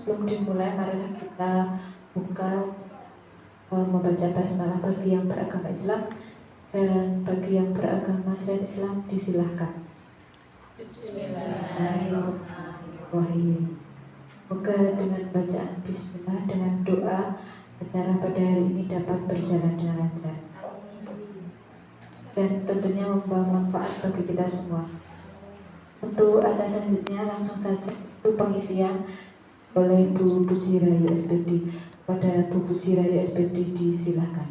sebelum dimulai, marilah kita buka membaca basmalah bagi yang beragama Islam, dan bagi yang beragama selain Islam disilahkan. Bismillahirrahmanirrahim. Semoga dengan bacaan Bismillah, dengan doa, acara pada hari ini dapat berjalan dengan lancar dan tentunya membawa manfaat bagi kita semua. Untuk acara selanjutnya langsung saja pengisian oleh Bu Puji Rahayu SPD. Pada Bu Puji Rahayu SPD disilahkan.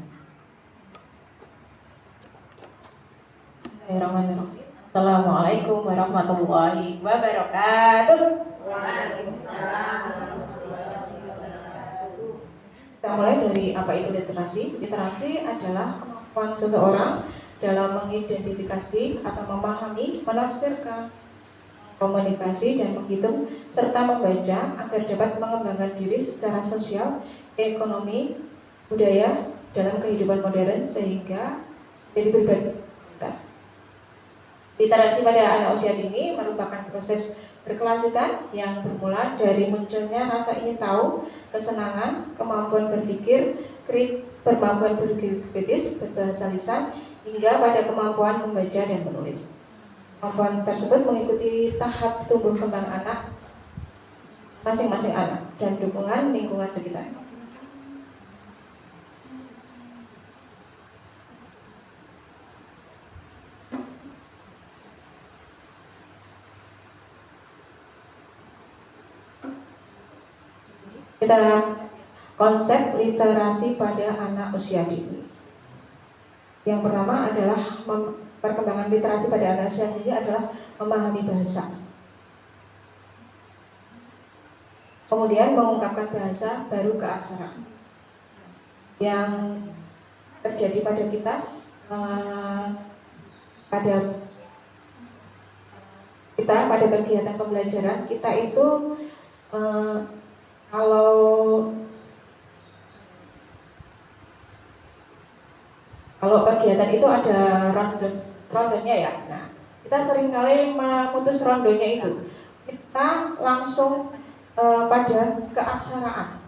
Bismillahirrahmanirrahim. Assalamualaikum warahmatullahi wabarakatuh. Waalaikumsalam. Kita mulai dari apa itu literasi. Literasi adalah kemampuan seseorang dalam mengidentifikasi atau memahami, menafsirkan, komunikasi dan menghitung serta membaca agar dapat mengembangkan diri secara sosial, ekonomi, budaya dalam kehidupan modern sehingga jadi berbagi. Literasi pada anak usia dini merupakan proses berkelanjutan yang bermula dari munculnya rasa ingin tahu, kesenangan, kemampuan berpikir, kemampuan berpikir kritis, berbahasa lisan, hingga pada kemampuan membaca dan menulis. Kemampuan tersebut mengikuti tahap tumbuh kembang anak, masing-masing anak, dan dukungan lingkungan sekitar. Kita konsep literasi pada anak usia dini. Yang pertama adalah perkembangan literasi pada anak usia dini adalah memahami bahasa. Kemudian mengungkapkan bahasa baru keaksaraan. Yang terjadi pada kita pada kegiatan pembelajaran kita itu kalau kegiatan itu ada rondenya ya. Nah, kita seringkali memutus rondonya itu. Kita langsung pada keaksaraan.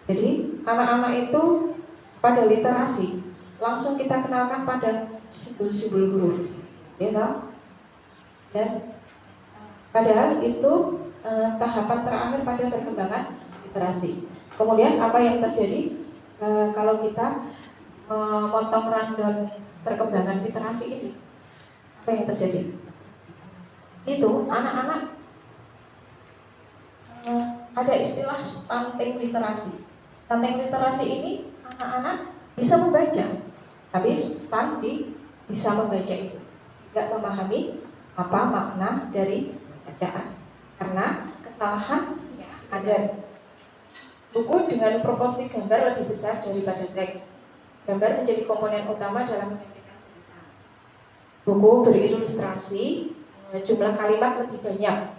Jadi anak-anak itu pada literasi langsung kita kenalkan pada simbol-simbol huruf, ya kan? Dan padahal itu tahapan terakhir pada perkembangan literasi. Kemudian apa yang terjadi kalau kita memotong random perkembangan literasi ini? Apa yang terjadi? Itu anak-anak ada istilah stunting literasi. Stunting literasi ini anak-anak bisa membaca, tapi bisa membaca itu tidak memahami apa makna dari bacaan. Karena kesalahan ada buku dengan proporsi gambar lebih besar daripada teks. Gambar menjadi komponen utama dalam menyampaikan cerita. Buku berilustrasi, jumlah kalimat lebih banyak.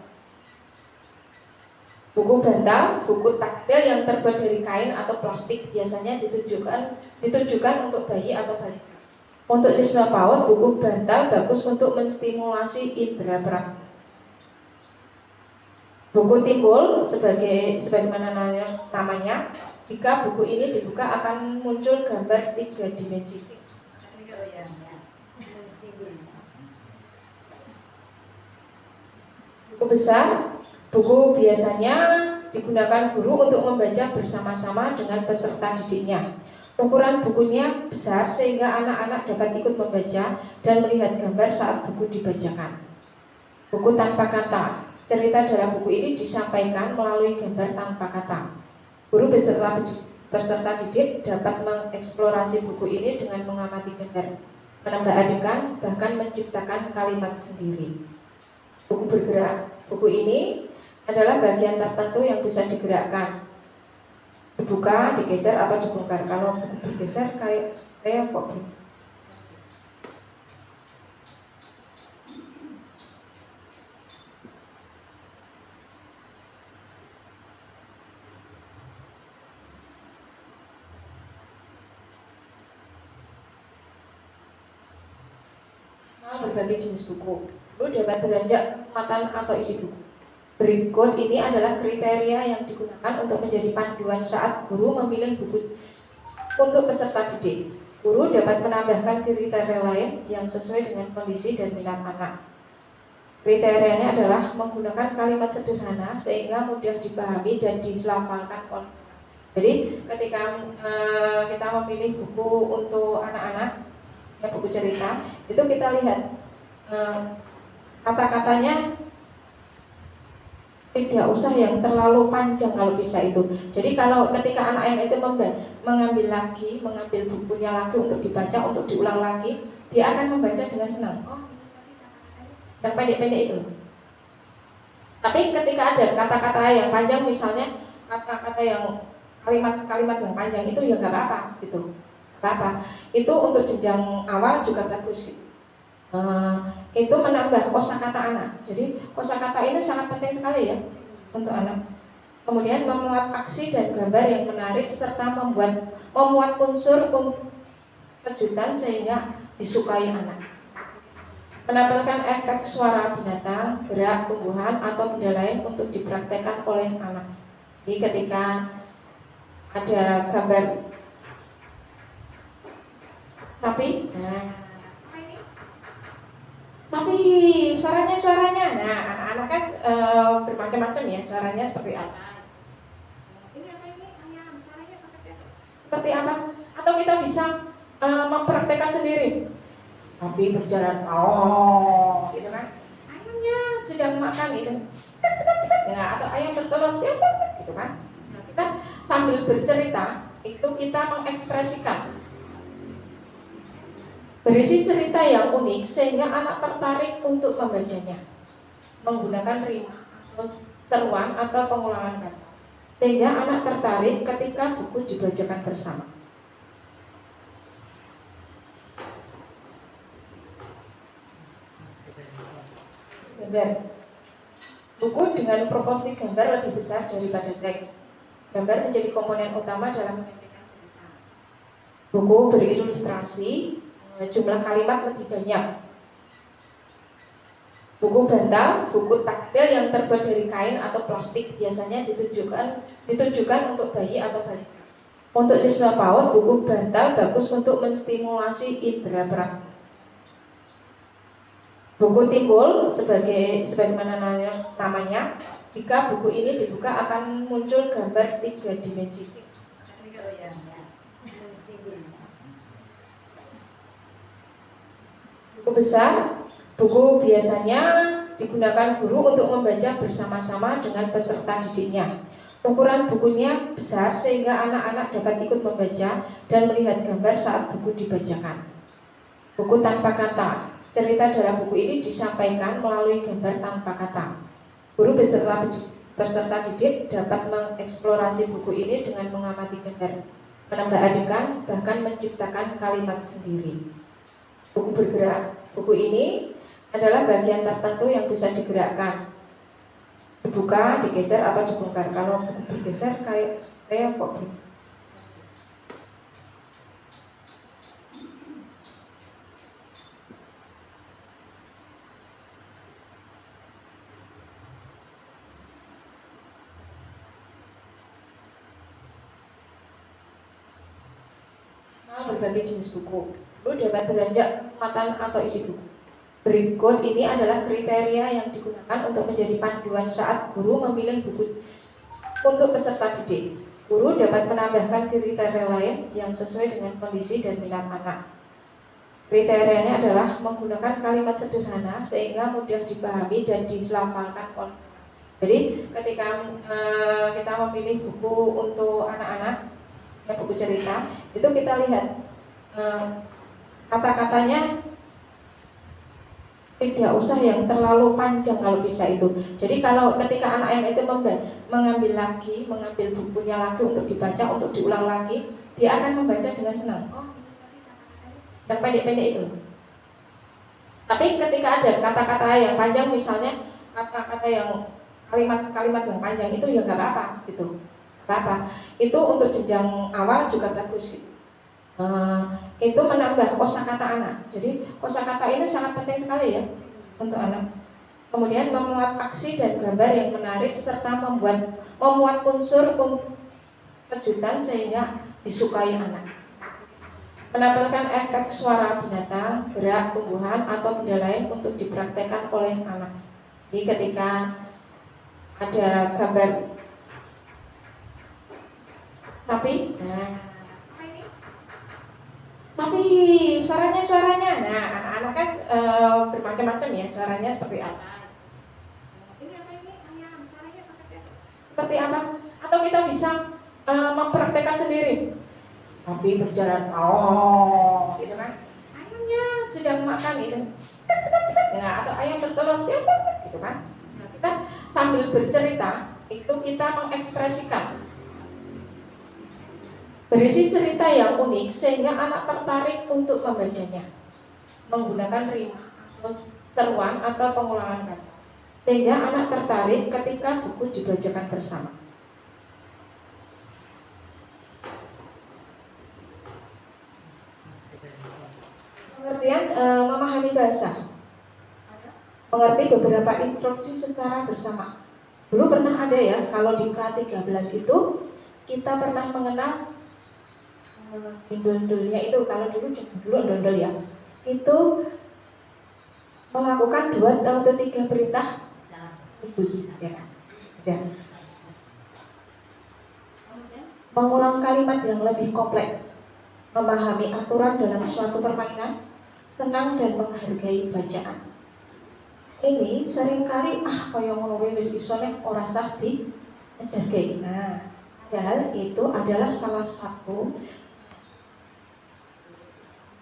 Buku bantal, buku taktil yang terbuat dari kain atau plastik biasanya ditujukan untuk bayi atau balita. Untuk siswa PAUD, buku bantal bagus untuk menstimulasi indera peraba. Buku timbul sebagaimana namanya, jika buku ini dibuka akan muncul gambar 3 dimensi. Buku besar, buku biasanya digunakan guru untuk membaca bersama-sama dengan peserta didiknya. Ukuran bukunya besar sehingga anak-anak dapat ikut membaca dan melihat gambar saat buku dibacakan. Buku tanpa kata. Cerita dalam buku ini disampaikan melalui gambar tanpa kata. Guru peserta didik dapat mengeksplorasi buku ini dengan mengamati gambar, menambah adegan, bahkan menciptakan kalimat sendiri. Buku bergerak. Buku ini adalah bagian tertentu yang bisa digerakkan, dibuka, digeser atau dibongkar. Kalau buku bergeser kayak saya kok berbagai jenis buku. Lalu dapat beranjak muatan atau isi buku. Berikut ini adalah kriteria yang digunakan untuk menjadi panduan saat guru memilih buku untuk peserta didik. Guru dapat menambahkan kriteria lain yang sesuai dengan kondisi dan minat anak. Kriterianya adalah menggunakan kalimat sederhana sehingga mudah dipahami dan dilafalkan oleh anak. Jadi ketika kita memilih buku untuk anak-anak, buku cerita, itu kita lihat kata-katanya tidak usah yang terlalu panjang kalau bisa itu. Jadi kalau ketika anak yang itu mengambil bukunya lagi untuk dibaca, untuk diulang lagi, dia akan membaca dengan senang. Oh, yang pendek-pendek itu. Tapi ketika ada kata-kata yang panjang, misalnya kata-kata yang kalimat-kalimat yang panjang itu ya nggak apa-apa gitu. Apa? Itu untuk jenjang awal juga bagus gitu. Itu menambah kosakata anak. Jadi kosakata ini sangat penting sekali ya untuk anak. Kemudian memuat aksi dan gambar yang menarik serta memuat unsur kejutan sehingga disukai anak. Menampilkan efek suara binatang, gerak, tumbuhan atau benda lain untuk dipraktekkan oleh anak. Jadi ketika ada gambar sapi, sapi suaranya. Nah, anak-anak kan bermacam-macam ya suaranya seperti apa. Ini apa ini? Ayam, suaranya seperti apa? Atau kita bisa mempraktekkan sendiri. Sapi berjalan, oh, gitu kan? Ayamnya sedang makan gitu. Nah, atau ayam bertelur, gitu kan? Nah, kita sambil bercerita itu kita mengekspresikan berisi cerita yang unik sehingga anak tertarik untuk membacanya, menggunakan rima, seruan atau pengulangan kata, sehingga anak tertarik ketika buku dibacakan bersama. Gambar. Buku dengan proporsi gambar lebih besar daripada teks. Gambar menjadi komponen utama dalam menyampaikan cerita. Buku berilustrasi, jumlah kalimat lebih banyak. Buku bantal, buku taktil yang terbuat dari kain atau plastik biasanya ditujukan untuk bayi atau balita. Untuk siswa PAUD, buku bantal bagus untuk menstimulasi indera peraba. Buku timbul sebagaimana namanya, jika buku ini dibuka akan muncul gambar 3 dimensi. Buku besar, buku biasanya digunakan guru untuk membaca bersama-sama dengan peserta didiknya. Ukuran bukunya besar sehingga anak-anak dapat ikut membaca dan melihat gambar saat buku dibacakan. Buku tanpa kata. Cerita dalam buku ini disampaikan melalui gambar tanpa kata. Guru peserta didik dapat mengeksplorasi buku ini dengan mengamati gambar, menambah adegan, bahkan menciptakan kalimat sendiri. Buku bergerak. Buku ini adalah bagian tertentu yang bisa digerakkan, dibuka, digeser atau dibongkar. Kalau buku bergeser kayak kok. Berbagai jenis buku. Guru dapat beranjak muatan atau isi buku. Berikut ini adalah kriteria yang digunakan untuk menjadi panduan saat guru memilih buku untuk peserta didik. Guru dapat menambahkan kriteria lain yang sesuai dengan kondisi dan minat anak. Kriterianya adalah menggunakan kalimat sederhana sehingga mudah dipahami dan dilafalkan oleh anak. Jadi ketika kita memilih buku untuk anak-anak, buku cerita, itu kita lihat kata-katanya tidak usah yang terlalu panjang kalau bisa itu. Jadi kalau ketika anak yang itu mengambil bukunya lagi untuk dibaca, untuk diulang lagi, dia akan membaca dengan senang. Oh, yang pendek-pendek itu. Tapi ketika ada kata-kata yang panjang, misalnya kata-kata yang kalimat-kalimat yang panjang itu ya nggak apa-apa gitu. Apa? Itu untuk jenjang awal juga bagus gitu. Itu menambah kosakata anak. Jadi kosakata ini sangat penting sekali ya untuk anak. Kemudian memuat aksi dan gambar yang menarik serta memuat unsur kejutan sehingga disukai anak. Menampilkan efek suara binatang, gerak, tumbuhan atau benda lain untuk dipraktekkan oleh anak. Jadi ketika ada gambar sapi, sapi suaranya, nah anak-anak kan bermacam-macam ya suaranya seperti apa? Ini apa ini ayam suaranya seperti apa? Atau kita bisa mempraktekkan sendiri. Sapi berjalan, oh, gitu kan? Ayamnya sedang makan itu, nah atau ayam bertelur, gitu kan? Nah, kita sambil bercerita itu kita mengekspresikan berisi cerita yang unik sehingga anak tertarik untuk membacanya menggunakan rima, seruan atau pengulangan kata sehingga anak tertarik ketika buku dibacakan bersama. Pengertian memahami bahasa, mengerti beberapa instruksi secara bersama. Dulu pernah ada ya, kalau di K13 itu kita pernah mengenal dondolnya itu, kalau dulu dondol ya, itu melakukan 2 atau 3 perintah khusus ya kan? Ya. Mengulang kalimat yang lebih kompleks, memahami aturan dalam suatu permainan, senang dan menghargai bacaan. Ini seringkali kaya ngono wis iso nek ora sah diajarke. Nah, padahal itu adalah salah satu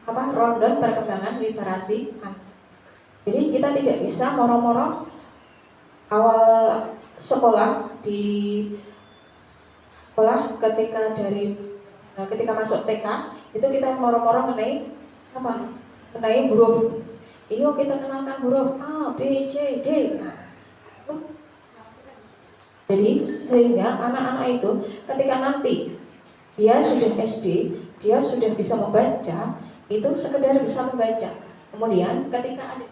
rundown perkembangan literasi. Jadi kita tidak bisa moro-moro awal sekolah di sekolah ketika masuk TK itu kita moro-moro mengenai huruf. Ini kita kenalkan huruf A, B, C, D. Nah, jadi sehingga anak-anak itu ketika nanti dia sudah SD, dia sudah bisa membaca, itu sekedar bisa membaca. Kemudian ketika ada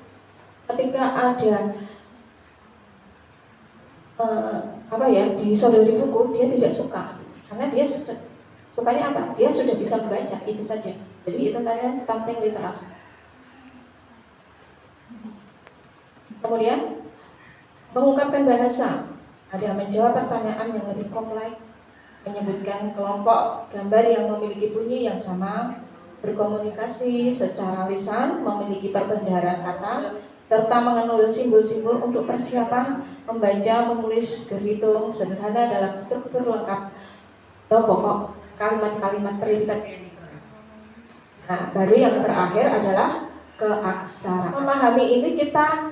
disodori buku, dia tidak suka karena dia sukanya apa? Dia sudah bisa membaca, itu saja. Jadi itu namanya stunting literasi. Kemudian mengungkapkan bahasa, ada menjawab pertanyaan yang lebih kompleks, menyebutkan kelompok gambar yang memiliki bunyi yang sama, berkomunikasi secara lisan, memiliki perbendaharaan kata, serta mengenal simbol-simbol untuk persiapan membaca, menulis, berhitung sederhana dalam struktur lengkap atau pokok kalimat-kalimat predikat. Nah, baru yang terakhir adalah keaksaraan. Memahami ini kita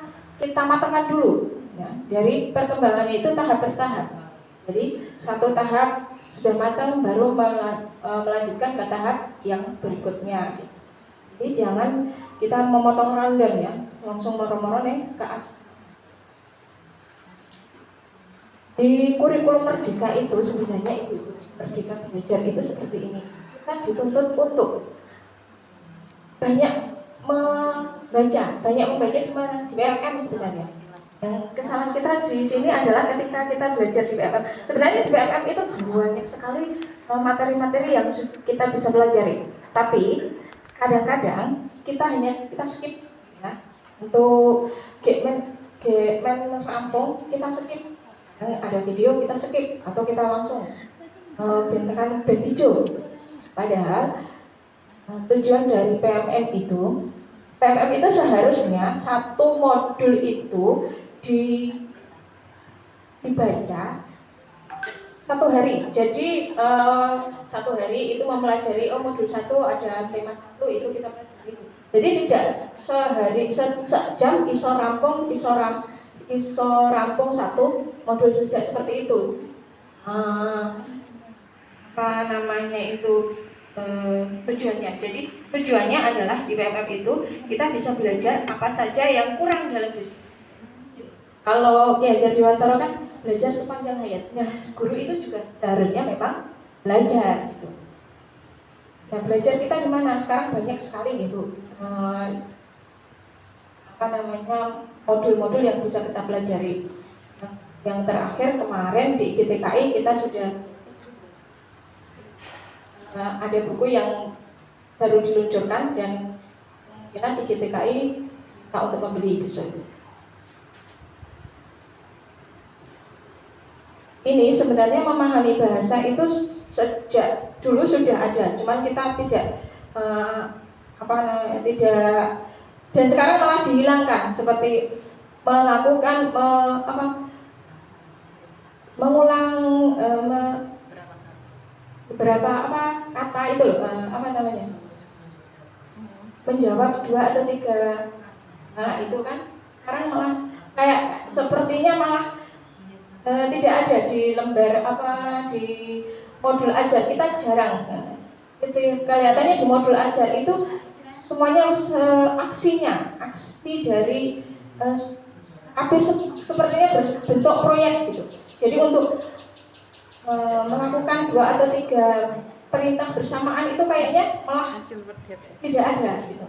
matangkan dulu. Ya, dari perkembangannya itu tahap bertahap. Jadi satu tahap sudah matang baru melanjutkan ke tahap yang berikutnya. Jadi jangan kita memotong rundown ya, langsung moro-moro nih ke aksara. Di kurikulum Merdeka itu sebenarnya Merdeka Belajar itu seperti ini. Kita dituntut untuk banyak membaca di mana? Di BMM sebenarnya. Yang kesalahan kita di sini adalah ketika kita belajar di BMM. Sebenarnya di BMM itu banyak sekali materi-materi yang kita bisa pelajari. Tapi kadang-kadang kita skip ya. Untuk Gemen rampung kita skip. Ada video kita skip atau kita langsung tekan band hijau. Padahal tujuan dari PMM itu seharusnya satu modul itu dibaca 1 hari. Jadi 1 hari itu mempelajari modul 1 ada tema 1 itu kita pelajari. Jadi tidak sejam iso rampung 1 modul sejak seperti itu. Tujuannya. Jadi tujuannya adalah di PMM itu kita bisa belajar apa saja yang kurang dalam diri. Kalau Ki Hajar Dewantara kan belajar sepanjang hayat. Nah, guru itu juga seharusnya memang belajar gitu. Nah, belajar kita di mana? Sekarang banyak sekali gitu. modul-modul yang bisa kita pelajari. Yang terakhir kemarin di GTKI kita sudah ada buku yang baru diluncurkan dan kemungkinan di GTKI kita untuk membeli besok itu. Ini sebenarnya memahami bahasa itu sejak dulu sudah ada, cuman kita tidak tidak, dan sekarang malah dihilangkan, seperti melakukan mengulang beberapa kata itu loh, menjawab 2 atau 3. Nah itu kan sekarang malah kayak sepertinya malah tidak ada di lembar di modul ajar, kita jarang. Kelihatannya di modul ajar itu semuanya aksi dari sepertinya berbentuk proyek gitu. Jadi untuk melakukan 2 atau 3 perintah bersamaan itu kayaknya malah tidak ada gitu.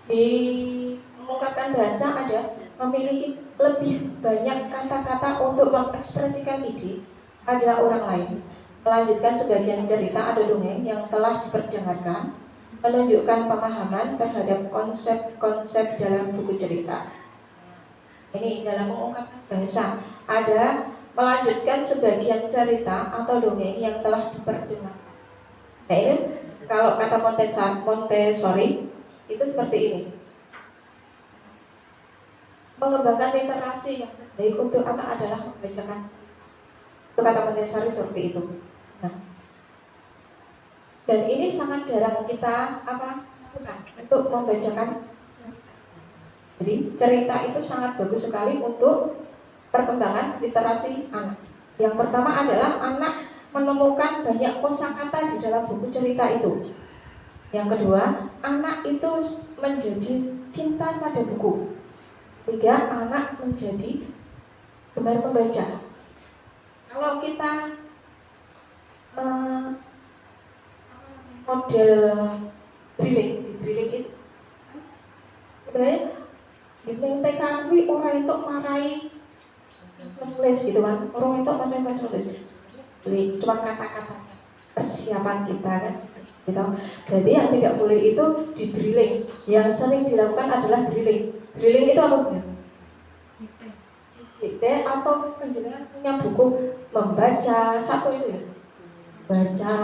Di mengungkapkan bahasa ada memiliki lebih banyak kata-kata untuk mengekspresikan ide ada orang lain, melanjutkan sebagian cerita ada dongeng yang telah diperdengarkan, menunjukkan pemahaman terhadap konsep-konsep dalam buku cerita. Ini dalam mengungkapkan bahasa ada melanjutkan sebagian cerita atau dongeng yang telah diperdengarkan. Nah ini kalau kata Montessori itu seperti ini, mengembangkan literasi yang baik untuk anak adalah membacakan. Itu kata Montessori seperti itu. Nah, dan ini sangat jarang kita lakukan untuk membacakan. Jadi cerita itu sangat bagus sekali untuk perkembangan literasi anak. Yang pertama adalah anak menemukan banyak kosakata di dalam buku cerita itu. Yang kedua, anak itu menjadi cinta pada buku. 3, anak menjadi gemar membaca. Kalau kita model drilling itu sebenarnya di TK orang itu marai menulis gitu kan, orang itu menulis cuma kata-kata persiapan kita kan gitu. Jadi yang tidak boleh itu di drilling. Yang sering dilakukan adalah drilling. Drilling itu apa? Dikte atau penjelasan punya buku membaca satu itu ya, baca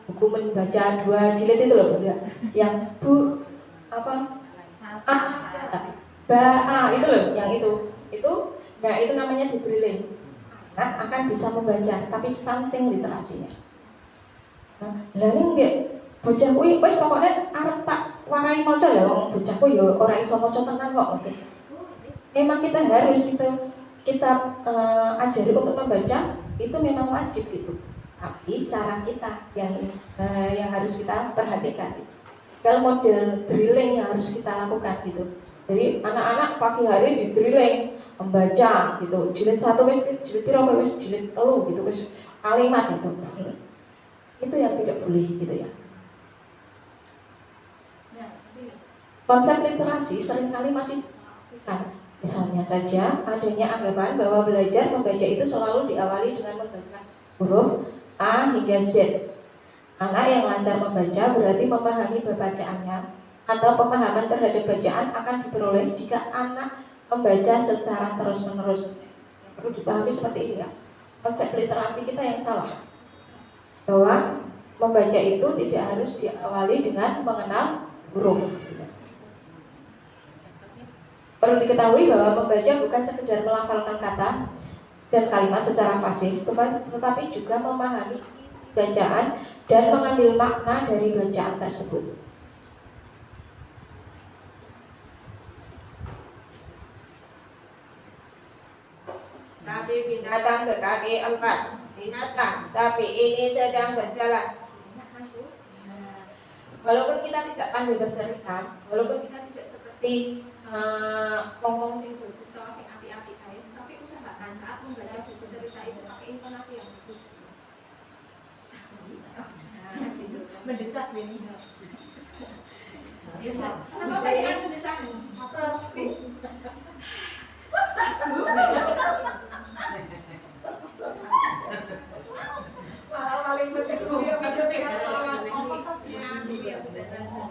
buku membaca 2 jilid itu loh ya. Yang itu loh, yang itu nah itu namanya di drilling. Nah, akan bisa membaca tapi stunting literasinya. Nah, lalu nggak bocah kuwi wis pokoknya arep tak warai maca ya wong bocah kuwi ya ora iso maca tenan kok. Memang kita harus kita ajari untuk membaca itu memang wajib gitu. Tapi cara kita yang harus kita perhatikan. Kalau model drilling yang harus kita lakukan gitu. Jadi anak-anak pagi hari di drilling membaca gitu. Jilid 1 wis, jilid 2 wis, jilid 3 gitu wis kalimat itu. Itu yang tidak boleh gitu ya. Konsep literasi seringkali masih disampaikan. Misalnya saja adanya anggapan bahwa belajar membaca itu selalu diawali dengan membaca huruf A hingga Z. Anak yang lancar membaca berarti memahami bacaannya atau pemahaman terhadap bacaan akan diperoleh jika anak membaca secara terus-menerus. Perlu dipahami seperti ini ya. Konsep literasi kita yang salah. Bahwa membaca itu tidak harus diawali dengan mengenal huruf. Perlu diketahui bahwa membaca bukan sekedar melafalkan kata dan kalimat secara fasih, tetapi juga memahami bacaan dan mengambil makna dari bacaan tersebut. Sapi binatang berkaki 4. Binatang, sapi ini sedang berjalan. Walaupun kita tidak pandai bercerita, walaupun kita tidak seperti ngomong sing bercerita sing api-api kae, tapi usahakan saat membaca buku cerita itu pakai intonasi mendesak ini. Kenapa banyak mendesak? Malah paling penting video dengan orang. Ya, video sudah ada.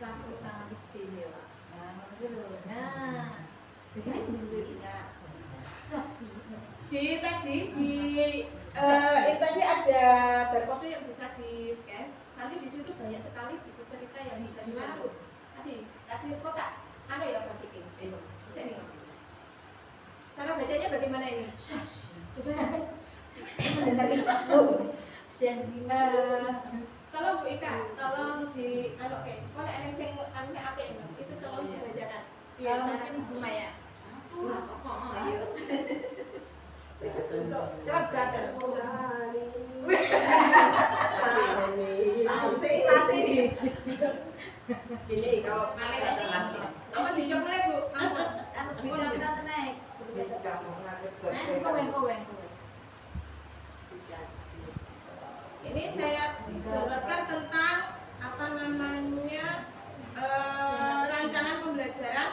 Sapu tangan istimewa. Nah, gitu. Nah, di sini disebutnya sasi. Tadi tadi ada barcode yang bisa di scan. Nanti di situ banyak sekali buku cerita yang bisa dibantu. Tadi kotak ada ya Pak Kiki? Bisa nih. Cara bacanya bagaimana ini? Sasi. Coba saya mendengar Bu. Tolong Bu Ika, tolong di oke. Kalau yang sing aneh apa ini? Itu tolong dibacakan. Iya, mungkin Bu Maya. Ayo. Coba gagal. Sasi. Ini kalau apa dicoba Bu? Kita snack. Kowe. Ini saya jelaskan tentang apa namanya rancangan pembelajaran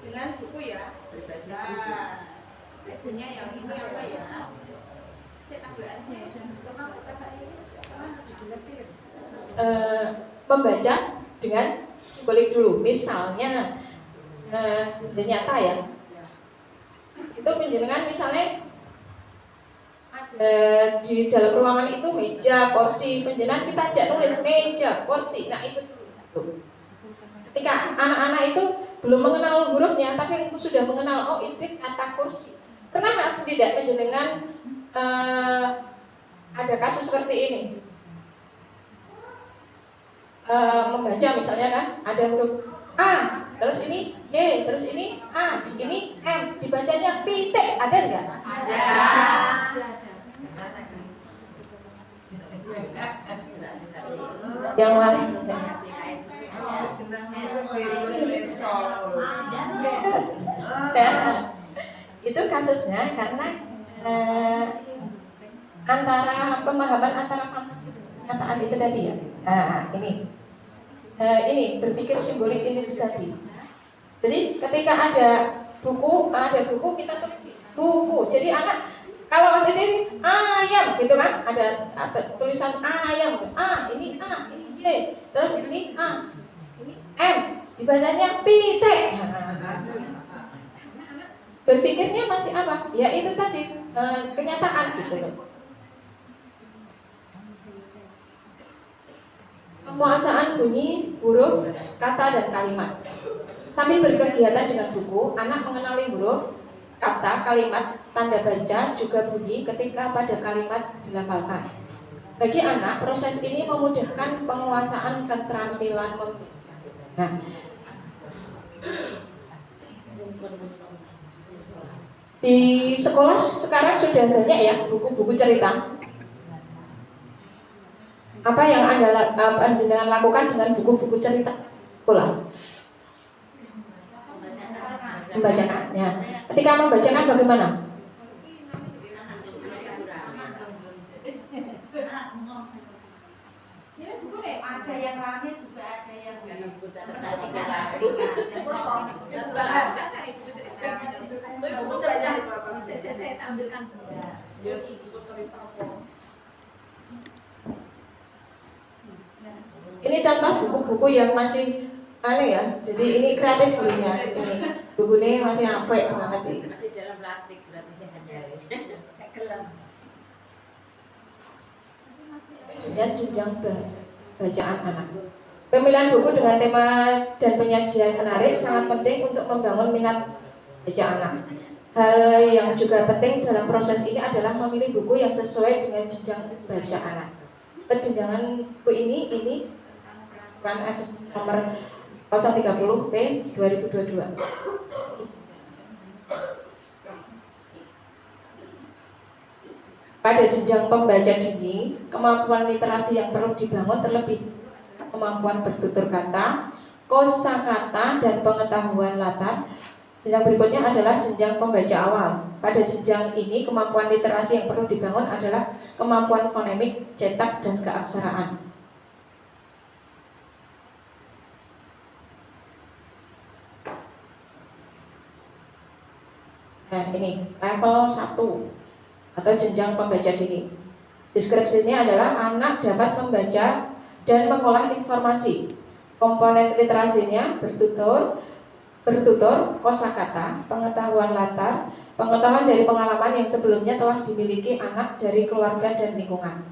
dengan buku ya. Bacanya yang ini apa ya? Saya tabelnya membaca dengan simbolik dulu. Misalnya nyata ya. Itu penjenengan misalnya di dalam ruangan itu meja, kursi, penjenengan kita ajak nulis meja, kursi. Nah itu dulu. Ketika anak-anak itu belum mengenal hurufnya, tapi sudah mengenal oh itu kata kursi. Kenapa tidak penjenengan ada kasus seperti ini? Membaca misalnya kan ada huruf A, terus ini Y, terus ini A, ini M, dibacanya pitik, ada nggak? Ada. Yang mana? Itu kasusnya karena antara pemahaman antara fantasi dan kenyataan itu tadi ya. Nah ini berpikir simbolik ini tadi. Jadi ketika ada buku kita tulis buku. Jadi anak kalau ada ini ayam gitu kan, ada tulisan ayam, ini Y, terus ini ini M, dibacanya pitik. Berpikirnya masih apa? Ya itu tadi kenyataan gitu loh. Penguasaan bunyi, huruf, kata dan kalimat. Sambil berkegiatan dengan buku, anak mengenali huruf, kata, kalimat, tanda baca, juga bunyi ketika pada kalimat dilafalkan. Bagi anak, proses ini memudahkan penguasaan keterampilan membaca. Nah, di sekolah sekarang sudah banyak ya buku-buku cerita. Apa yang Anda lakukan dengan buku-buku cerita sekolah? Membacakannya. Ketika membacakan bagaimana? Ada yang langit juga ada yang saya tampilkan Ini contoh buku-buku yang masih aneh ya. Jadi ini kreatif bukunya. Ini bukunya masih apik banget ini. Masih dalam plastik berarti saya hajari. Dan jenjang bacaan anak. Pemilihan buku dengan tema dan penyajian menarik sangat penting untuk membangun minat baca anak. Hal yang juga penting dalam proses ini adalah memilih buku yang sesuai dengan jenjang baca anak. Perjenjangan buku ini peraturan SS nomor 030 P 2022. Pada jenjang pembaca dini, kemampuan literasi yang perlu dibangun terlebih kemampuan bertutur kata, kosakata, dan pengetahuan latar. Jenjang berikutnya adalah jenjang pembaca awal. Pada jenjang ini, kemampuan literasi yang perlu dibangun adalah kemampuan fonemik, cetak, dan keaksaraan. Nah, ini level 1 atau jenjang pembaca dini. Deskripsinya adalah anak dapat membaca dan mengolah informasi. Komponen literasinya bertutur, kosakata, pengetahuan latar, pengetahuan dari pengalaman yang sebelumnya telah dimiliki anak dari keluarga dan lingkungan.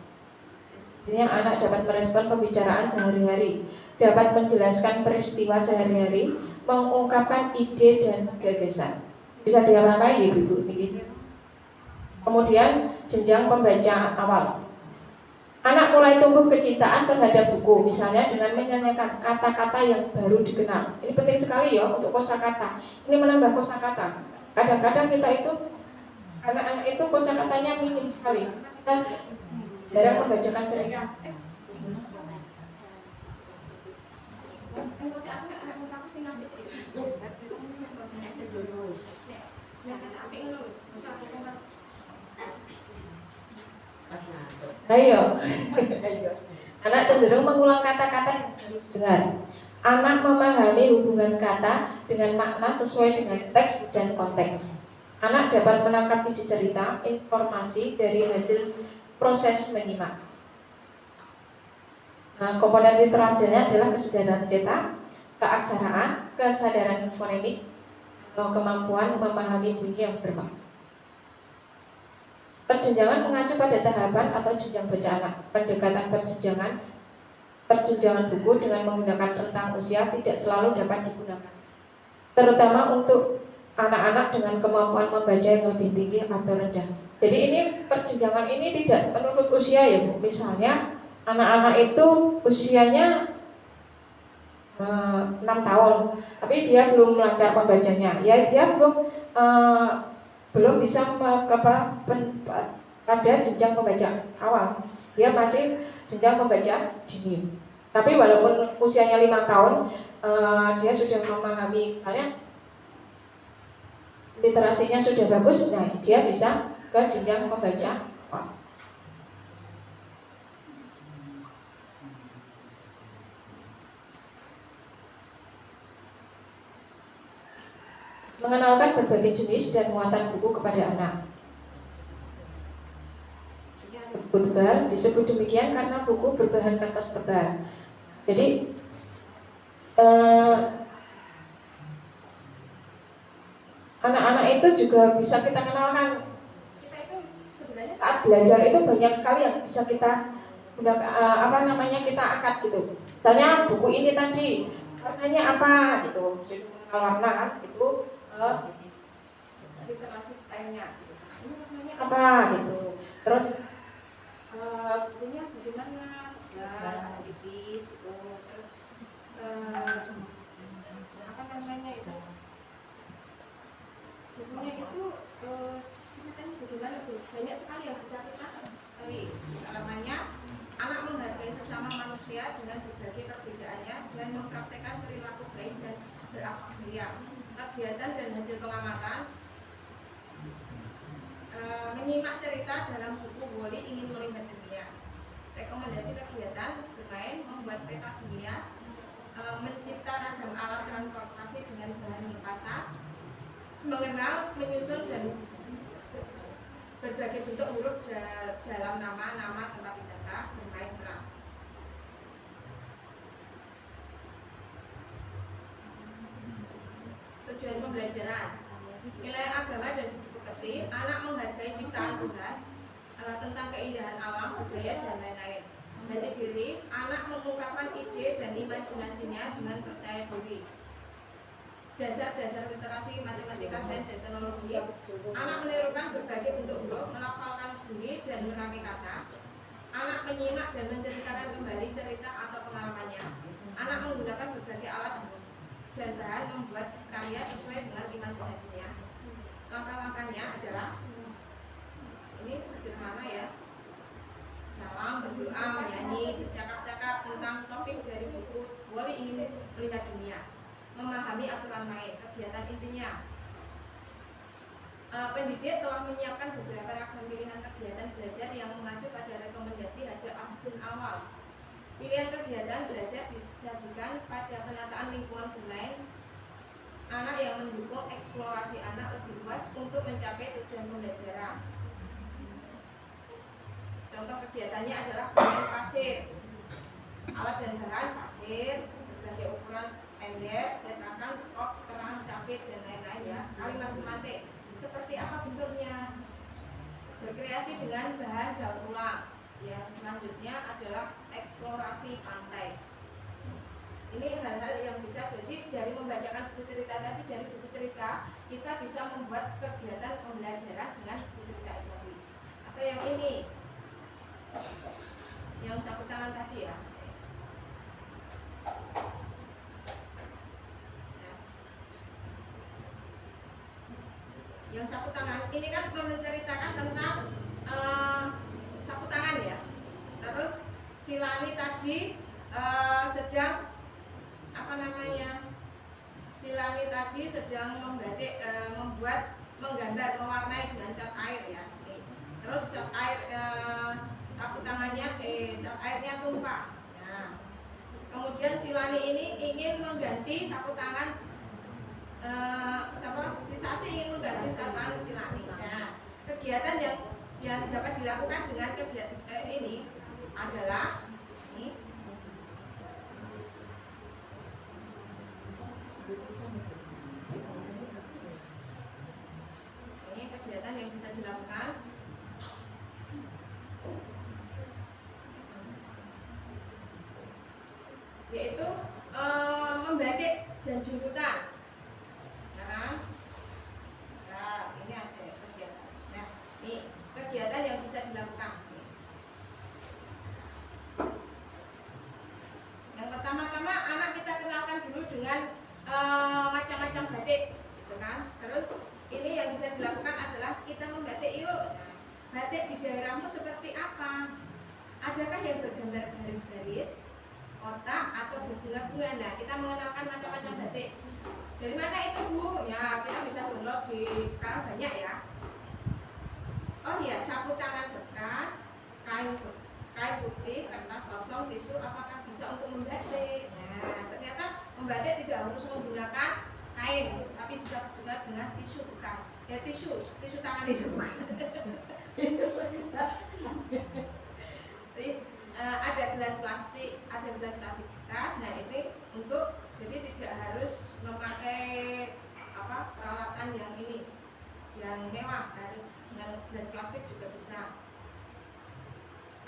Artinya anak dapat merespon pembicaraan sehari-hari, dapat menjelaskan peristiwa sehari-hari, mengungkapkan ide dan gagasan. Bisa diapakai Ibu? Kemudian jenjang pembaca awal. Anak mulai tumbuh kecintaan terhadap buku, misalnya dengan menyanyikan kata-kata yang baru dikenal. Ini penting sekali ya untuk kosakata. Ini menambah kosakata. Kadang-kadang kita itu anak-anak itu kosakatanya minim sekali. Kita jarang membacakan cerita. Ayo. Anak cenderung mengulang kata-kata yang dengar. Anak memahami hubungan kata dengan makna sesuai dengan teks dan konteks. Anak dapat menangkap isi cerita, informasi dari hasil proses menyimak. Komponen literasinya adalah kesadaran cetak, keaksaraan, kesadaran fonemik, atau kemampuan memahami bunyi yang bermakna. Perjenjangan mengacu pada tahapan atau jenjang baca anak. Pendekatan perjenjangan buku dengan menggunakan rentang usia tidak selalu dapat digunakan, terutama untuk anak-anak dengan kemampuan membaca yang lebih tinggi atau rendah. Jadi ini perjenjangan ini tidak menurut usia ya Bu. Misalnya anak-anak itu usianya 6 tahun, tapi dia belum lancar membacanya. Ya dia belum bisa pada jenjang pembaca awal. Dia masih jenjang pembaca dini. Tapi walaupun usianya 5 tahun, dia sudah memahami, misalnya literasinya sudah bagus, nah dia bisa ke jenjang pembaca awal. Mengenalkan berbagai jenis dan muatan buku kepada anak. Buku tebal disebut demikian karena buku berbahan kertas tebal. Jadi anak-anak itu juga bisa kita kenalkan. Kita itu sebenarnya saat belajar itu banyak sekali yang bisa kita kita angkat gitu. Misalnya buku ini tadi warnanya apa gitu, warna kan itu literasi stylenya gitu. Ini warnanya apa gitu. Terus bukunya bagaimana? Ya, tipis gitu. Terus itu? Bukunya itu ceritanya bagaimana tuh? Banyak sekali yang bisa kita halamannya. Anak menghargai sesama manusia dengan berbagai perbedaannya dan mempraktekkan perilaku baik dan berakhlak mulia. Kegiatan dan hasil pengamatan, menyimak cerita dalam buku Woli Ingin Melihat Dunia. Rekomendasi kegiatan bermain, membuat peta dunia, mencipta ragam alat transportasi dengan bahan lepasa, mengenal, menyusun dan berbagai bentuk huruf dalam nama tempat wisata, bermain peran. Tujuan pembelajaran, nilai agama dan buku pekerti, anak menghargai ciptaan Tuhan, tentang keindahan alam, budaya dan lain-lain. Jati diri, anak mengungkapkan ide dan imajinasinya dengan percaya diri. dasar-dasar literasi matematika, sains, dan teknologi. Anak menirukan berbagai bentuk huruf, melafalkan bunyi dan merangkai kata. Anak menyimak dan menceritakan kembali cerita atau pengalamannya. Anak menggunakan berbagai alat dan bahan membuat karya sesuai dengan imajinasinya. Langkah-langkahnya adalah ini sederhana ya. Salam, berdoa, menyanyi, bercakap-cakap tentang topik dari buku Wall-E ingin melihat dunia. Memahami aturan main, kegiatan intinya. Pendidik telah menyiapkan beberapa ragam pilihan kegiatan belajar yang mengacu pada rekomendasi hasil asesmen awal. Pilihan kegiatan belajar disajikan pada penataan lingkungan bermain anak yang mendukung eksplorasi anak lebih luas untuk mencapai tujuan pembelajaran. Contoh kegiatannya adalah bermain pasir, alat dan bahan pasir, berbagai ukuran ember, letakan, skop, kerang, capit, dan lain-lain ya. Saling matematik. Seperti apa bentuknya? Berkreasi dengan bahan daur ulang. Yang selanjutnya adalah eksplorasi pantai. Ini hal-hal yang bisa jadi dari membacakan buku cerita tadi, dari buku cerita kita bisa membuat kegiatan pembelajaran dengan buku cerita itu tadi. Atau yang ini, yang sapu tangan tadi ya. Yang sapu tangan ini kan menceritakan tentang sapu tangan ya. Terus si Lani tadi sedang si Lani tadi sedang membatik, menggambar, mewarnai dengan cat air ya. Terus cat air sapu tangannya, cat airnya tumpah. Nah, kemudian si Lani ini ingin mengganti sapu tangan. Si Sasi ingin mengganti sapu tangan si Lani. Nah, kegiatan yang dapat dilakukan dengan kegiatan ini adalah ini kegiatan yang bisa dilakukan yaitu membatik dan juntutan. Sekarang ini ada kegiatan. Nah, ini kegiatan yang bisa dilakukan. Yang pertama-tama anak kita kenalkan dulu dengan macam-macam batik, gitu kan. Terus ini yang bisa dilakukan adalah kita membatik yuk. Nah, batik di daerahmu seperti apa? Adakah yang bergambar garis-garis, kotak atau berbunga-bunga? Nah, kita mengenalkan macam-macam batik. Dari mana itu Bu? Ya, kita bisa download sekarang banyak ya. Oh iya, sapu tangan bekas, kain putih, kertas kosong, tisu, apakah bisa untuk membatik? Nah, ternyata membatik tidak harus menggunakan kain, tapi bisa juga dengan tisu bekas. Ya, tisu tangan, tisu bekas. Jadi, ada gelas plastik bekas. Nah, ini untuk jadi tidak harus memakai peralatan yang mewah, dengan gelas plastik juga bisa.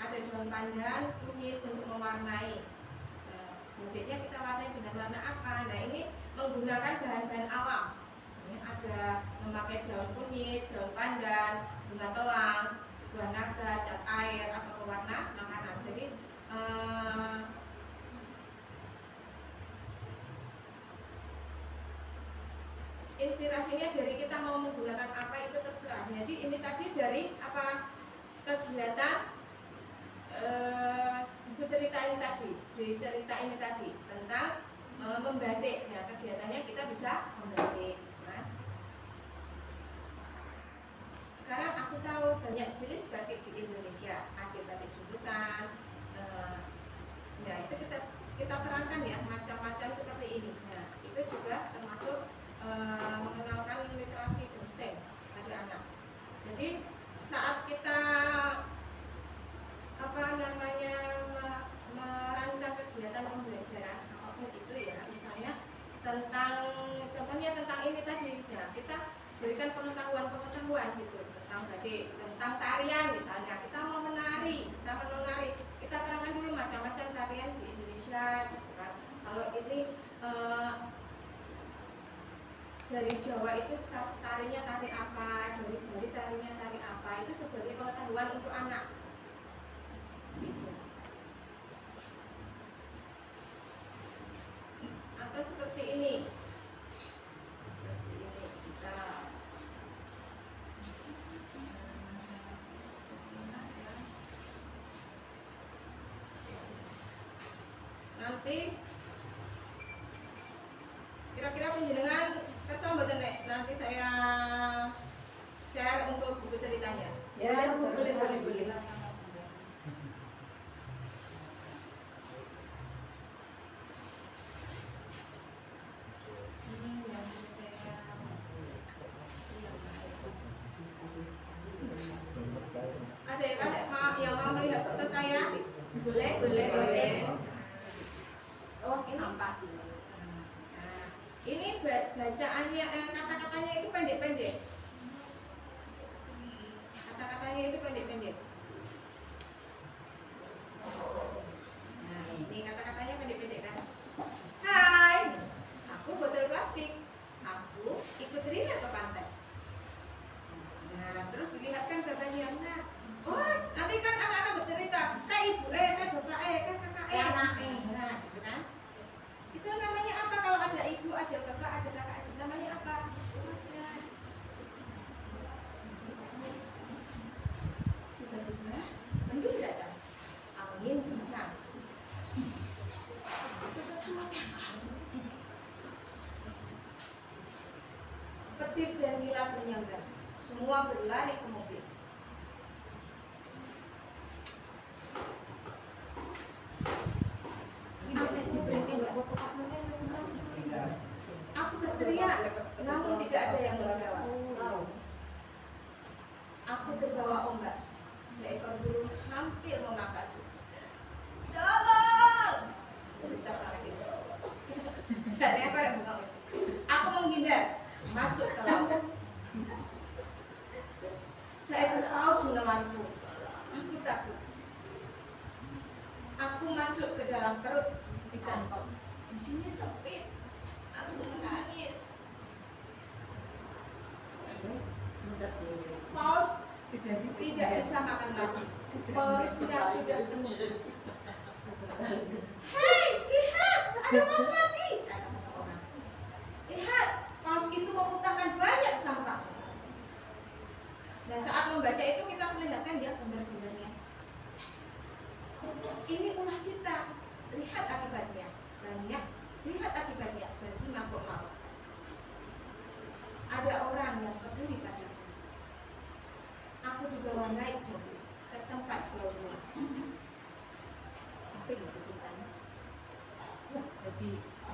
Ada daun pandan, kunyit untuk mewarnai. Motifnya kita warnai dengan warna apa? Nah, ini menggunakan bahan-bahan alam. Ini ada memakai daun kunyit, daun pandan, bunga telang, buah naga, cat air atau pewarna makanan. Jadi inspirasinya dari kita mau menggunakan apa itu terserah. Jadi ini tadi dari kegiatan buku cerita ini tadi tentang membatik. Nah, kegiatannya kita bisa membatik. Nah, sekarang aku tahu banyak jenis batik di Indonesia. Ada batik juntutan. Nah, itu kita terangkan ya macam-macam seperti ini. Nah, itu juga termasuk mengenalkan literasi dan STEM pada anak. Jadi saat kita merancang kegiatan pembelajaran apapun itu ya, misalnya contohnya tentang ini tadi, ya kita berikan pengetahuan gitu tentang batik, tentang tarian misalnya, kita mau menari, kita terangkan dulu macam-macam tarian di Indonesia gitu kan. Kalau ini dari Jawa itu tarinya tari apa, dari Bali tarinya tari apa, itu sebagai pengetahuan untuk anak. Atau seperti ini. Nanti kira-kira penjenengan kersa mboten nek nanti saya share untuk buku ceritanya. Ya, boleh. Adik-adik yang mau melihat foto saya? Boleh. Oh, sampah. Nah, ini bacaannya, kata-katanya itu pendek-pendek. Kata-katanya itu pendek-pendek. Nah, ini kata-katanya pendek-pendek kan? Hai, aku botol plastik. Aku ikut Rina ke pantai. Nah, terus dilihatkan bapaknya. Nah, oh, nanti kan anak-anak bercerita, kak ibu, kak bapak, kak kakak, anak. Nah, gitu kan? Itu namanya apa kalau ada ibu, ada bapak, ada kakak, ada namanya apa? Tiba-tiba mendung datang, angin kencang. Petir dan kilat menyambar, semua berlari ke mobil. Aku berteriak, namun tidak ada yang menjawab. Aku terbawa ombak. Seekor burung hampir memakanku. Tolong! Bisa lagi. Jadi aku ada buka. Aku menghindar, masuk ke laut. Seekor paus menelanku. Aku takut. Aku masuk ke dalam perut ikan paus. Di sini sempit. Aku menangis. Paus tidak bisa makan lagi. Perutnya sudah penuh. Hei, lihat, ada paus mati. Kata seseorang. Lihat, paus itu memuntahkan banyak sampah. Dan saat membaca itu kita melihatkan dia gambar-gambarnya. Ini ulah kita. Lihat akibatnya. Banyak. Lihat akibatnya. Berarti makhluk maut. Ada orang yang peduli padaku. Aku dibawa naik mobil ke tempat pelabuhan. Apa itu ceritanya? Jadi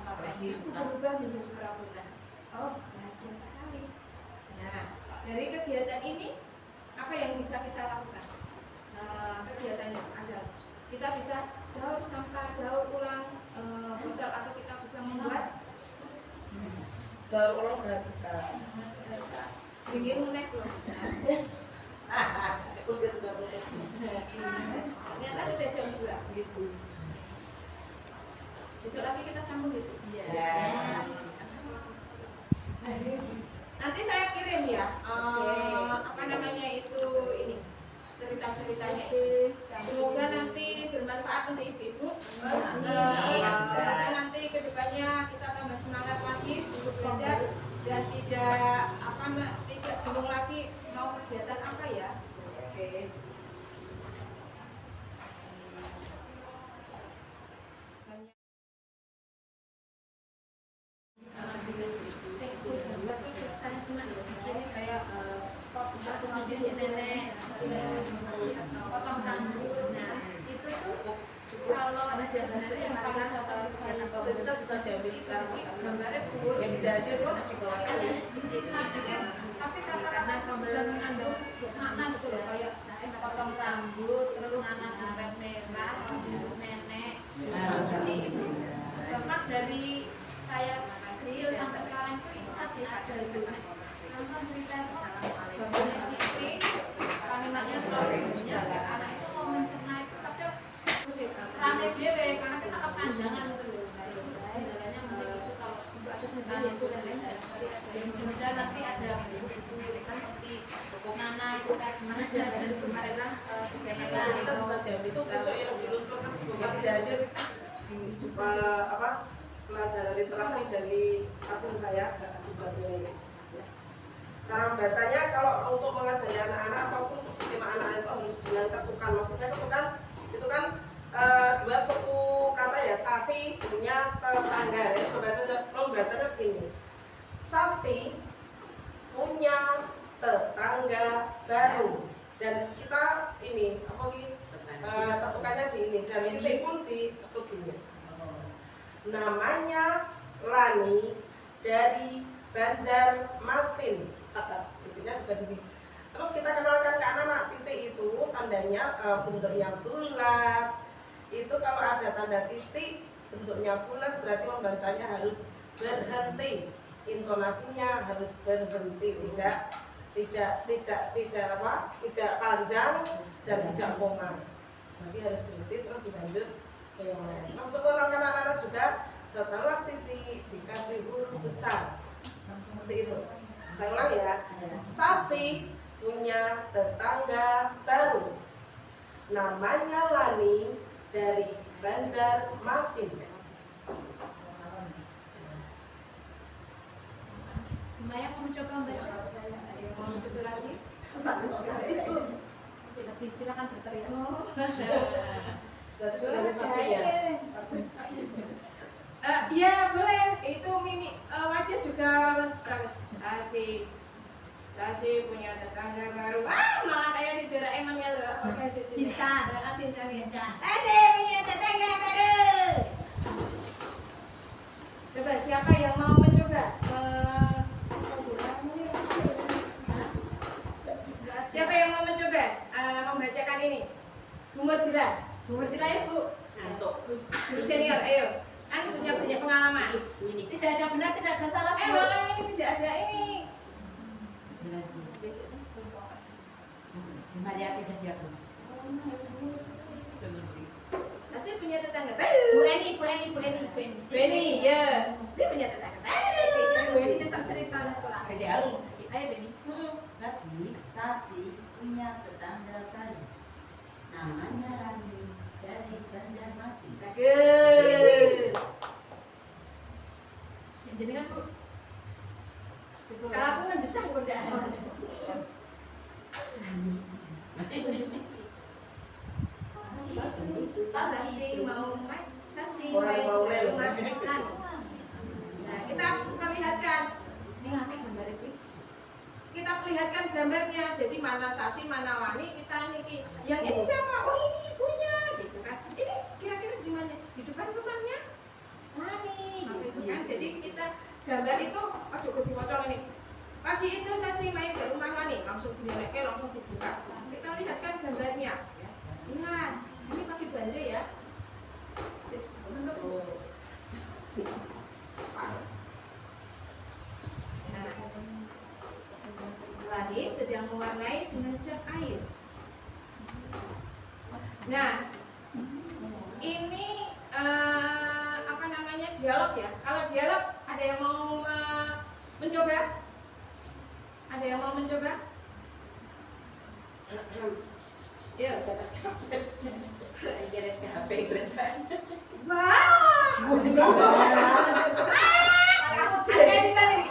aku berubah menjadi perabotan. Oh, bahagia sekali. Nah, dari kegiatan ini apa yang bisa kita lakukan? Kegiatannya ada. Kita bisa daur sampah, daur ulang botol, atau kita bisa membuat daur ulang kita. bikin unek loh. Ternyata sudah jam 2 gitu. Besok lagi kita sambung gitu. Iya. Nanti saya kirim ya. Apa namanya itu ini cerita-ceritanya. Semoga nanti bermanfaat untuk ibu-ibu. Semoga nanti kedepannya kita tambah semangat lagi untuk belajar dan tidak bingung lagi mau kegiatan apa ya. Oke. Saya cuma sedikit kayak potong nenek, potong rambut. Nah, itu tuh kalau sebenarnya yang paling cocok saya Kita bisa diambil sekarang. gambarnya full Yang tidak ada terus terus sedikit tapi karena juga mengandung makna gitu loh, kayak potong rambut terus anak dompet merah untuk nenek. Jadi itu bahkan dari saya kecil sampai sekarang itu masih ada itu. Contoh cerita bapaknya Siti, kalimatnya terlalu banyak, anak itu mau mencerna itu kadang rame dewe karena kita kepanjangan gitu loh. Kendalanya mulai itu kalau ibu asuh mencerna itu dan lain dari hadir pelajaran literasi dari hasil saya habis ini. Cara membacanya kalau untuk mengajari anak-anak ataupun untuk sistem anak itu harus dengan ketukan. Maksudnya ketukan itu kan dua suku kata ya, sasi punya tetangga ya. Pembacanya begini. Sasi punya tetangga baru, dan kita ini ketukannya di ini, dan titik pun diketuk gini. Namanya Lani dari Banjarmasin. Titiknya juga titik. Terus kita kenalkan ke anak-anak, titik itu tandanya bentuknya bulat. Itu kalau ada tanda titik bentuknya bulat berarti membacanya harus berhenti. Intonasinya harus berhenti, tidak panjang dan tidak koma. Jadi harus berhenti terus dilanjut ke yang lain. Nah, untuk mengenalkan anak-anak juga, setelah titik dikasih huruf besar seperti itu. Saya ulang ya. Sasi punya tetangga baru, namanya Lani dari Banjarmasin. Maya mau mencoba membaca? Mau mencoba lagi? Lebih silakan berteriak. Ya boleh. Itu mimi wajah juga Sasi punya tetangga baru. Malah kayak di Doraemon ya loh. Shinchan. Shinchan. Sasi punya tetangga baru. Coba siapa yang mau mencoba? Siapa yang mau mencoba membacakan ini? Gumur Dira. Gumur Dira ya Bu. Guru senior, ayo. Kan punya banyak pengalaman. Tidak ada benar, tidak ada salah. Ini tidak ada ini. Mariati bersiap. Sasi punya tetangga baru. Bu Eni. Beni, ya. Sasi punya tetangga baru. Bu Eni kan cerita di sekolah. Ayo Beni. Sasi punya tetangga baru, namanya Rani dari Banjarmasin. Bagus. Jadi kan Bu. Kalau aku mendesak udah. Sasi mau makan. Nah, kita perlihatkan. Ini ngapain gambar itu? Kita perlihatkan gambarnya. Jadi mana Sasi, mana Wani, kita niki. Yang ini siapa? Oh, ini ibunya, gitu kan. Ini kira-kira gimana? Di depan rumahnya Wani, gitu kan. Jadi kita gambar itu, aduh gue dipotong ini. Pagi itu Sasi main ke rumah Wani, langsung dinilai, langsung dibuka. Kita lihatkan gambarnya. Lihat, ini pakai bande ya. Lani sedang mewarnai dengan cat air. Nah, ini dialog ya. Kalau dialog ada yang mau mencoba? Ada yang mau mencoba? Ya, di atas HP. Di atas HP beneran. Wah. Ada kayak cinta nih.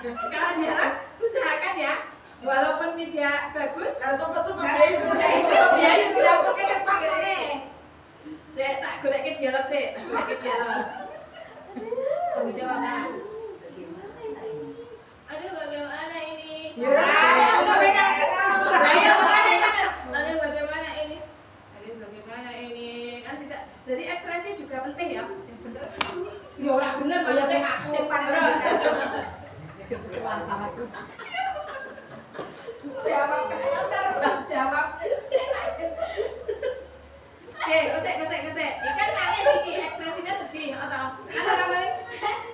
Kalau dialog usahakan ya, walaupun tidak bagus, coba-coba ya itu tidak pakai sepakai. Saya tak golek ke dialog sih, golek ke dialog. Tanggung jawab. Aduh, bagaimana ini? Ya, Aduh, bagaimana ini? Kan tidak. Jadi ekspresi juga penting ya. Sing bener. Ya ora bener, Oh, ya, penting aku. sing paling Jawab. Oke, gosek. Ikan nanya iki ekspresinya sedih atau ada kemarin?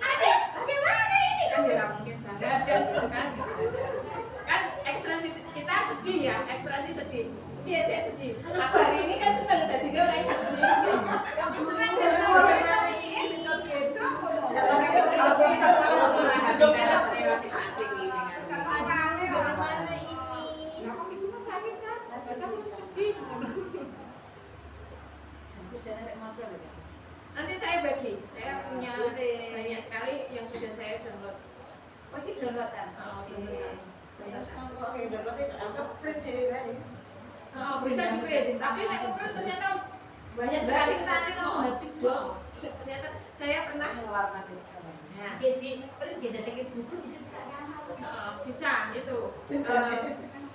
Adik, bagaimana ini? Kan ya mungkin banget kan. Kan ekspresi kita sedih ya, ekspresi sedih. Iya, saya sedih. Aku hari ini kan seneng tadi dia orang sedih. Yang dulu sampai ini gitu. aja loh ya. Nanti saya bagi, saya punya banyak sekali yang sudah saya download. Oh ini downloadan. Kalau download itu anggap print di ini. Bisa di print, tapi nek print ternyata banyak sekali nanti langsung habis dong. Ternyata saya pernah Warna itu. ya, Jadi print jadi kayak buku bisa bisa itu.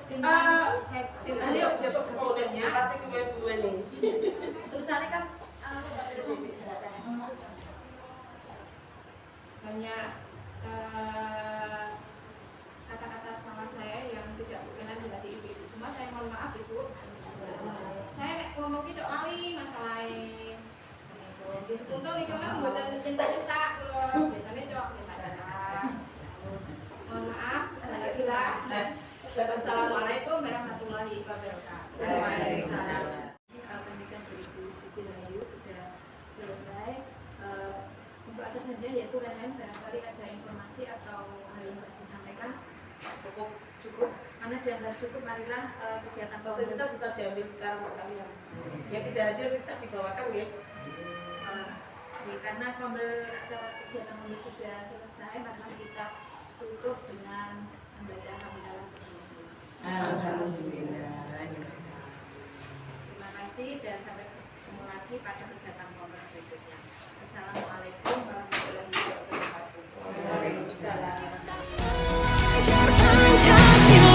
Tinggal Ayo Besok kemudiannya arti gue nih. tulisannya kan banyak kata-kata salah saya yang tidak berkenan di hati ibu. Semua saya mohon maaf ibu. Saya nek ngomong itu lali masalahnya. Untung iki kan mboten cinta-cinta kula. Biasane cok cinta-cinta. Mohon maaf, alhamdulillah. Assalamualaikum warahmatullahi wabarakatuh. Waalaikumsalam. Pendidikan 2000 Puji Rahayu sudah selesai. Untuk acara selanjutnya yaitu Rehen, barangkali ada informasi atau hal yang perlu disampaikan. Cukup karena dianggap cukup, marilah kegiatan Kita bisa diambil sekarang kalian. Ya tidak hadir bisa dibawakan ya. Karena acara kegiatan komel sudah selesai, marilah kita tutup dengan membaca hamdalah. alhamdulillah. Terima kasih dan sampai ketemu lagi pada kegiatan komel berikutnya. Assalamualaikum warahmatullahi wabarakatuh. Waalaikumsalam. Pancasila